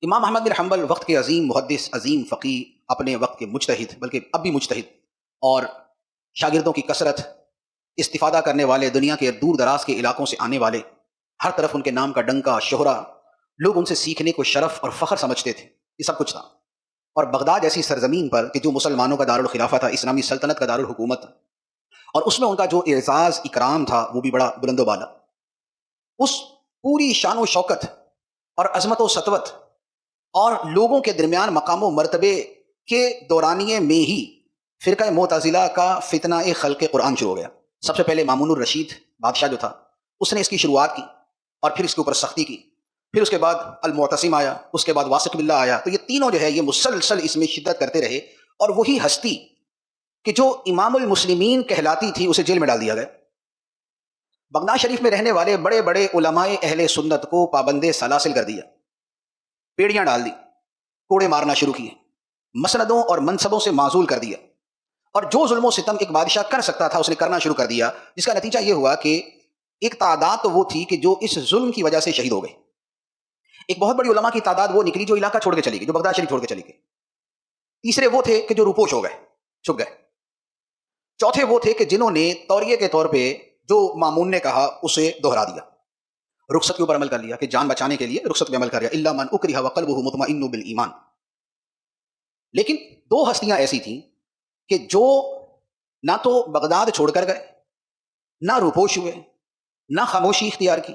امام احمد بن حنبل وقت کے عظیم محدث، عظیم فقی، اپنے وقت کے مجتہد، بلکہ اب بھی مجتہد، اور شاگردوں کی کثرت، استفادہ کرنے والے، دنیا کے دور دراز کے علاقوں سے آنے والے، ہر طرف ان کے نام کا ڈنکا، شہرہ، لوگ ان سے سیکھنے کو شرف اور فخر سمجھتے تھے، یہ سب کچھ تھا۔ اور بغداد ایسی سرزمین پر کہ جو مسلمانوں کا دارالخلافہ تھا، اسلامی سلطنت کا دارالحکومت، اور اس میں ان کا جو اعزاز اکرام تھا وہ بھی بڑا بلند و بالا، اس پوری شان و شوکت اور عظمت و سطوت اور لوگوں کے درمیان مقام و مرتبے کے دورانیے میں ہی فرقہ معتزلہ کا فتنہ خلق قرآن شروع ہو گیا۔ سب سے پہلے مامون الرشید بادشاہ جو تھا، اس نے اس کی شروعات کی اور پھر اس کے اوپر سختی کی، پھر اس کے بعد المعتصم آیا، اس کے بعد واسق باللہ آیا، تو یہ تینوں جو ہے یہ مسلسل اس میں شدت کرتے رہے، اور وہی ہستی کہ جو امام المسلمین کہلاتی تھی اسے جیل میں ڈال دیا گیا۔ بغداد شریف میں رہنے والے بڑے بڑے علماء اہل سنت کو پابند سلاسل کر دیا، پیڑیاں ڈال دی، کوڑے مارنا شروع کیے، مسندوں اور منصبوں سے معزول کر دیا، اور جو ظلم و ستم ایک بادشاہ کر سکتا تھا اس نے کرنا شروع کر دیا، جس کا نتیجہ یہ ہوا کہ ایک تعداد تو وہ تھی کہ جو اس ظلم کی وجہ سے شہید ہو گئے، ایک بہت بڑی علماء کی تعداد وہ نکلی جو علاقہ چھوڑ کے چلی گئی، جو بغداد شریف چھوڑ کے چلی گئی، تیسرے وہ تھے کہ جو روپوش ہو گئے، چھپ گئے، چوتھے وہ تھے کہ جنہوں نے توریے کے طور پہ جو مامون نے کہا اسے دہرا دیا، رخصت کے اوپر عمل کر لیا کہ جان بچانے کے لیے رخصت پہ عمل کر لیا، الا من اکرہ وقلبہ مطمئن بالایمان۔ لیکن دو ہستیاں ایسی تھیں کہ جو نہ تو بغداد چھوڑ کر گئے، نہ روپوش ہوئے، نہ خاموشی اختیار کی،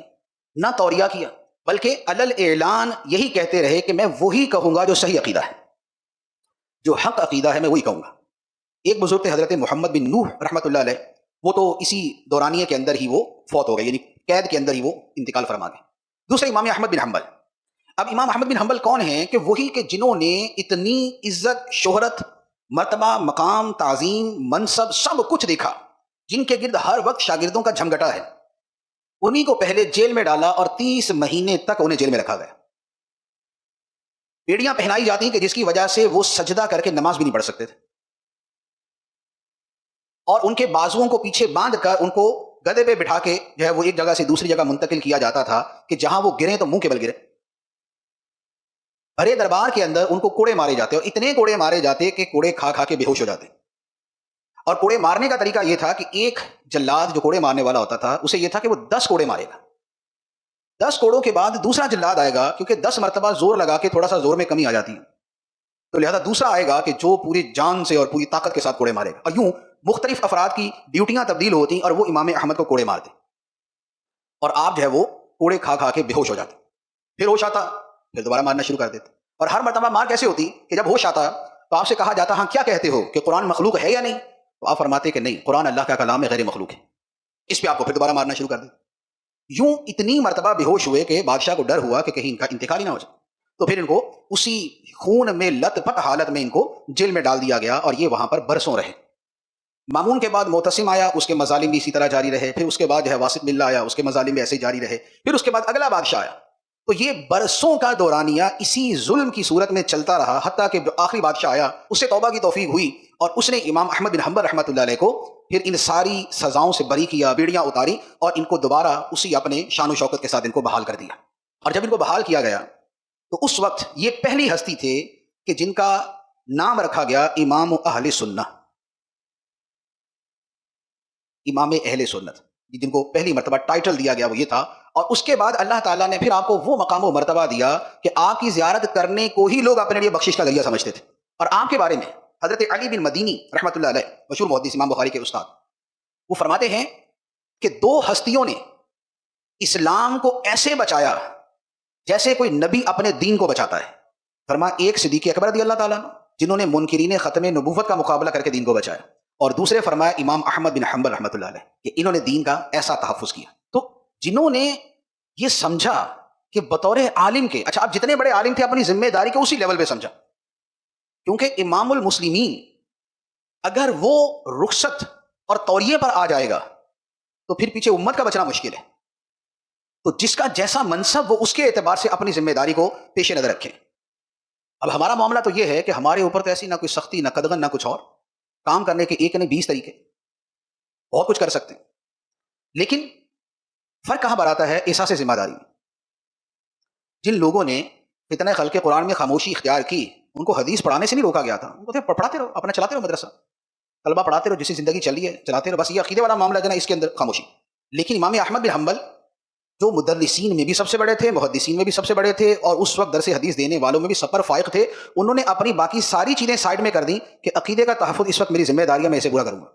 نہ توریہ کیا، بلکہ علل اعلان یہی کہتے رہے کہ میں وہی کہوں گا جو صحیح عقیدہ ہے، جو حق عقیدہ ہے میں وہی کہوں گا۔ ایک بزرگ تھے حضرت محمد بن نوح رحمۃ اللہ علیہ، وہ تو اسی دورانیے کے اندر ہی وہ فوت ہو گئے، یعنی قید کے اندر ہی وہ انتقال فرما گئے۔ دوسرے امام احمد بن حنبل۔ اب امام احمد بن حنبل کون ہیں؟ کہ وہی کہ جنہوں نے اتنی عزت، شہرت، مرتبہ، مقام، تعظیم، منصب سب کچھ دیکھا، جن کے گرد ہر وقت شاگردوں کا جھمگٹا ہے، انہی کو پہلے جیل میں ڈالا اور 30 مہینے تک انہیں جیل میں رکھا گیا۔ بیڑیاں پہنائی جاتی ہیں کہ جس کی وجہ سے وہ سجدہ کر کے نماز بھی نہیں پڑھ سکتے تھے، اور ان کے بازوؤں کو پیچھے باندھ کر ان کو گدے پہ بٹھا کے جو ہے وہ ایک جگہ سے دوسری جگہ منتقل کیا جاتا تھا کہ جہاں وہ گریں تو منہ کے بل گرے۔ بھرے دربار کے اندر ان کو کوڑے مارے جاتے، اور اتنے کوڑے مارے جاتے کہ کوڑے کھا کھا کے بے ہوش ہو جاتے۔ اور کوڑے مارنے کا طریقہ یہ تھا کہ ایک جلاد جو کوڑے مارنے والا ہوتا تھا اسے یہ تھا کہ وہ 10 کوڑے مارے گا، 10 کوڑوں کے بعد دوسرا جلاد آئے گا، کیونکہ 10 مرتبہ زور لگا کے تھوڑا سا زور میں کمی آ جاتی ہے، تو لہذا دوسرا آئے گا کہ جو پوری جان سے اور پوری طاقت کے ساتھ کوڑے مارے گا، اور یوں مختلف افراد کی ڈیوٹیاں تبدیل ہوتی اور وہ امام احمد کو کوڑے مارتے، اور آپ جو ہے وہ کوڑے کھا کھا کے بے ہوش ہو جاتے، پھر ہوش آتا پھر دوبارہ مارنا شروع کر دیتے، اور ہر مرتبہ مار کیسے ہوتی کہ جب ہوش آتا تو آپ سے کہا جاتا ہاں کیا کہتے ہو کہ قرآن مخلوق ہے یا نہیں، تو آپ فرماتے کہ نہیں، قرآن اللہ کا کلام ہے، غیر مخلوق ہے، اس پہ آپ کو پھر دوبارہ مارنا شروع کر دیتے۔ یوں اتنی مرتبہ بے ہوش ہوئے کہ بادشاہ کو ڈر ہوا کہ کہیں ان کا انتقال ہی نہ ہو جائے، تو پھر ان کو اسی خون میں لت پت حالت میں ان کو جیل میں ڈال دیا گیا، اور یہ وہاں پر برسوں رہے۔ مامون کے بعد معتصم آیا، اس کے مظالم بھی اسی طرح جاری رہے، پھر اس کے بعد جو ہے واسق باللہ آیا، اس کے مظالم بھی ایسے ہی جاری رہے، پھر اس کے بعد اگلا بادشاہ آیا، تو یہ برسوں کا دورانیہ اسی ظلم کی صورت میں چلتا رہا، حتیٰ کہ جو آخری بادشاہ آیا اس سے توبہ کی توفیق ہوئی، اور اس نے امام احمد بن حنبل رحمۃ اللہ علیہ کو پھر ان ساری سزاؤں سے بری کیا، بیڑیاں اتاری، اور ان کو دوبارہ اسی اپنے شان و شوکت کے ساتھ ان کو بحال کر دیا۔ اور جب ان کو بحال کیا گیا تو اس وقت یہ پہلی ہستی تھے کہ جن کا نام رکھا گیا امام اہل سنہ، امام اہل سنت، جن کو پہلی مرتبہ ٹائٹل دیا گیا وہ یہ تھا۔ اور اس کے بعد اللہ تعالیٰ نے پھر آپ کو وہ مقام و مرتبہ دیا کہ آپ کی زیارت کرنے کو ہی لوگ اپنے لیے بخشش کا ذریعہ سمجھتے تھے۔ اور آپ کے بارے میں حضرت علی بن مدینی رحمۃ اللہ علیہ، مشہور محدث امام بخاری کے استاد، وہ فرماتے ہیں کہ 2 ہستیوں نے اسلام کو ایسے بچایا جیسے کوئی نبی اپنے دین کو بچاتا ہے۔ فرمایا ایک صدیق اکبر رضی اللہ تعالیٰ عنہ، جنہوں نے منکرین ختم نبوت کا مقابلہ کر کے دین کو بچایا، اور دوسرے فرمایا امام احمد بن حنبل رحمۃ اللہ علیہ، کہ انہوں نے دین کا ایسا تحفظ کیا۔ تو جنہوں نے یہ سمجھا کہ بطور عالم کے، اچھا آپ جتنے بڑے عالم تھے اپنی ذمہ داری کو اسی لیول پہ سمجھا، کیونکہ امام المسلمین اگر وہ رخصت اور توریے پر آ جائے گا تو پھر پیچھے امت کا بچنا مشکل ہے، تو جس کا جیسا منصب وہ اس کے اعتبار سے اپنی ذمہ داری کو پیش نظر رکھیں۔ اب ہمارا معاملہ تو یہ ہے کہ ہمارے اوپر تو ایسی نہ کوئی سختی، نہ قدغن، نہ کچھ اور، کام کرنے کے ایک نہیں 20 طریقے، بہت کچھ کر سکتے ہیں، لیکن فرق کہاں پر آتا ہے؟ احساس ذمہ داری میں۔ جن لوگوں نے فتنہ خلق قرآن میں خاموشی اختیار کی، ان کو حدیث پڑھانے سے نہیں روکا گیا تھا، ان کو پڑھاتے رہو، اپنا چلاتے رہو مدرسہ، طلبہ پڑھاتے رہو، جس کی زندگی چلی ہے چلاتے رہو، بس یہ عقیدے والا معاملہ ہے نا، اس کے اندر خاموشی۔ لیکن امام احمد بن حنبل جو مدرسین میں بھی سب سے بڑے تھے، محدثین میں بھی سب سے بڑے تھے، اور اس وقت درس حدیث دینے والوں میں بھی سب پر فائق تھے، انہوں نے اپنی باقی ساری چیزیں سائڈ میں کر دیں کہ عقیدے کا تحفظ اس وقت میری ذمہ داری ہے، میں اسے پورا کروں گا۔